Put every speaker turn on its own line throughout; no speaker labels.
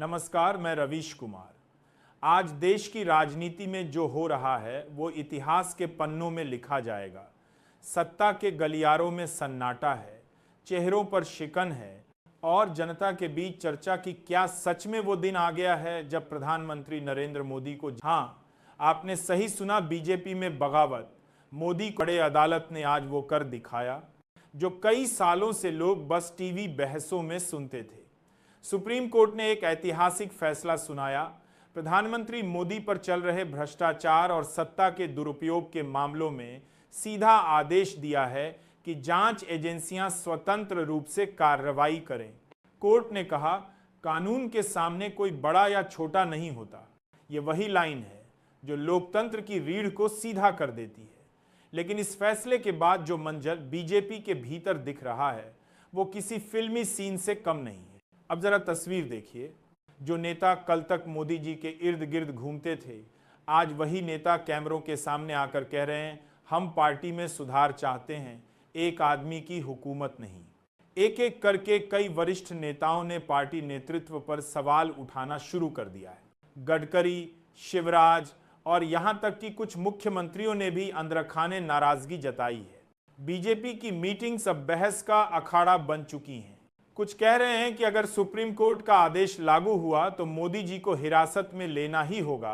नमस्कार, मैं रवीश कुमार। आज देश की राजनीति में जो हो रहा है वो इतिहास के पन्नों में लिखा जाएगा। सत्ता के गलियारों में सन्नाटा है, चेहरों पर शिकन है और जनता के बीच चर्चा की क्या सच में वो दिन आ गया है जब प्रधानमंत्री नरेंद्र मोदी को, हाँ आपने सही सुना, बीजेपी में बगावत। मोदी बड़े अदालत ने आज वो कर दिखाया जो कई सालों से लोग बस टीवी बहसों में सुनते थे। सुप्रीम कोर्ट ने एक ऐतिहासिक फैसला सुनाया। प्रधानमंत्री मोदी पर चल रहे भ्रष्टाचार और सत्ता के दुरुपयोग के मामलों में सीधा आदेश दिया है कि जांच एजेंसियां स्वतंत्र रूप से कार्रवाई करें। कोर्ट ने कहा, कानून के सामने कोई बड़ा या छोटा नहीं होता। ये वही लाइन है जो लोकतंत्र की रीढ़ को सीधा कर देती है। लेकिन इस फैसले के बाद जो मंजर बीजेपी के भीतर दिख रहा है वो किसी फिल्मी सीन से कम नहीं है। अब जरा तस्वीर देखिए। जो नेता कल तक मोदी जी के इर्द गिर्द घूमते थे, आज वही नेता कैमरों के सामने आकर कह रहे हैं, हम पार्टी में सुधार चाहते हैं, एक आदमी की हुकूमत नहीं। एक एक करके कई वरिष्ठ नेताओं ने पार्टी नेतृत्व पर सवाल उठाना शुरू कर दिया है। गडकरी, शिवराज और यहां तक कि कुछ मुख्यमंत्रियों ने भी अंदरखाने नाराजगी जताई है। बीजेपी की मीटिंग्स अब बहस का अखाड़ा बन चुकी हैं। कुछ कह रहे हैं कि अगर सुप्रीम कोर्ट का आदेश लागू हुआ तो मोदी जी को हिरासत में लेना ही होगा,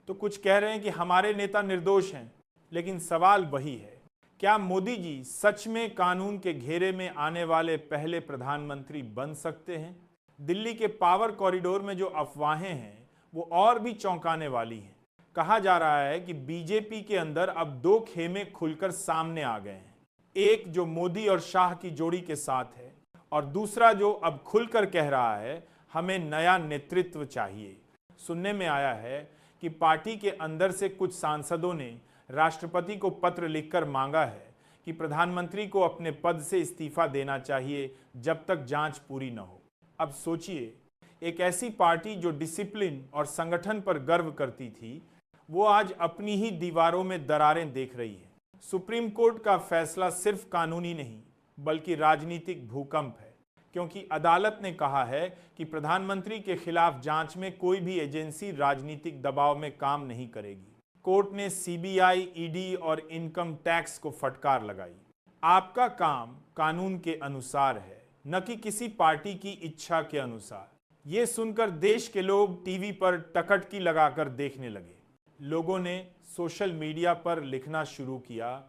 तो कुछ कह रहे हैं कि हमारे नेता निर्दोष हैं। लेकिन सवाल वही है, क्या मोदी जी सच में कानून के घेरे में आने वाले पहले प्रधानमंत्री बन सकते हैं? दिल्ली के पावर कॉरिडोर में जो अफवाहें हैं वो और भी चौंकाने वाली हैं। कहा जा रहा है कि बीजेपी के अंदर अब दो खेमे खुलकर सामने आ गए हैं। एक जो मोदी और शाह की जोड़ी के साथ है और दूसरा जो अब खुलकर कह रहा है, हमें नया नेतृत्व चाहिए। सुनने में आया है कि पार्टी के अंदर से कुछ सांसदों ने राष्ट्रपति को पत्र लिखकर मांगा है कि प्रधानमंत्री को अपने पद से इस्तीफा देना चाहिए जब तक जांच पूरी न हो। अब सोचिए, एक ऐसी पार्टी जो डिसिप्लिन और संगठन पर गर्व करती थी, वो आज अपनी ही दीवारों में दरारें देख रही है। सुप्रीम कोर्ट का फैसला सिर्फ कानूनी नहीं बल्कि राजनीतिक भूकंप है, क्योंकि अदालत ने कहा है कि प्रधानमंत्री के खिलाफ जांच में कोई भी एजेंसी राजनीतिक दबाव में काम नहीं करेगी। कोर्ट ने सीबीआई, ईडी और इनकम टैक्स को फटकार लगाई। आपका काम कानून के अनुसार है, न कि किसी पार्टी की इच्छा के अनुसार। ये सुनकर देश के लोग टीवी पर टकटकी लगाकर देखने लगे। लोगों ने सोशल मीडिया पर लिखना शुरू किया,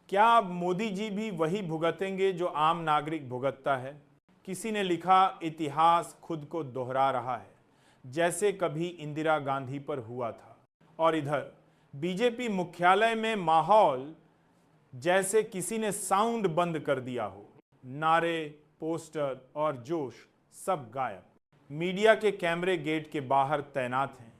क्या अब मोदी जी भी वही भुगतेंगे जो आम नागरिक भुगतता है? किसी ने लिखा, इतिहास खुद को दोहरा रहा है, जैसे कभी इंदिरा गांधी पर हुआ था। और इधर बीजेपी मुख्यालय में माहौल जैसे किसी ने साउंड बंद कर दिया हो। नारे, पोस्टर और जोश सब गायब। मीडिया के कैमरे गेट के बाहर तैनात हैं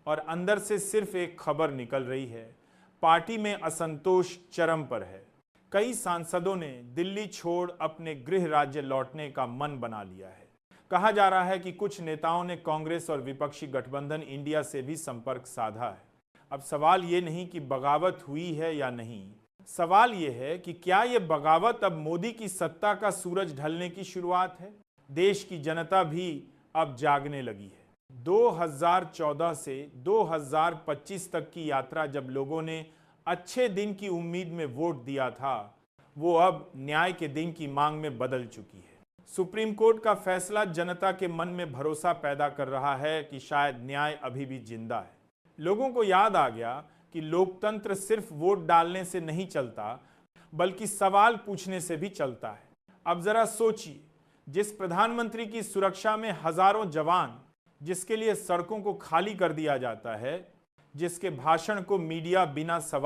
और अंदर से सिर्फ एक खबर निकल रही है, पार्टी में असंतोष चरम पर है। कई सांसदों ने दिल्ली छोड़ अपने गृह राज्य लौटने का मन बना लिया है। कहा जा रहा है कि कुछ नेताओं ने कांग्रेस और विपक्षी गठबंधन इंडिया से भी संपर्क साधा है। अब सवाल ये नहीं कि बगावत हुई है या नहीं, सवाल ये है कि क्या ये बगावत अब मोदी की सत्ता का सूरज ढलने की शुरुआत है? देश की जनता भी अब जागने लगी है। 2014 से 2025 तक की यात्रा जब लोगों ने अच्छे दिन की उम्मीद में वोट दिया था, वो अब न्याय के दिन की मांग में बदल चुकी है। सुप्रीम कोर्ट का फैसला जनता के मन में भरोसा पैदा कर रहा है कि शायद न्याय अभी भी जिंदा है। लोगों को याद आ गया कि लोकतंत्र सिर्फ वोट डालने से नहीं चलता बल्कि सवाल पूछने से भी चलता है। अब जरा सोचिए, जिस प्रधानमंत्री की सुरक्षा में हजारों जवान, जिसके लिए सड़कों को खाली कर दिया जाता है, जिसके भाषण को मीडिया बिना सवाल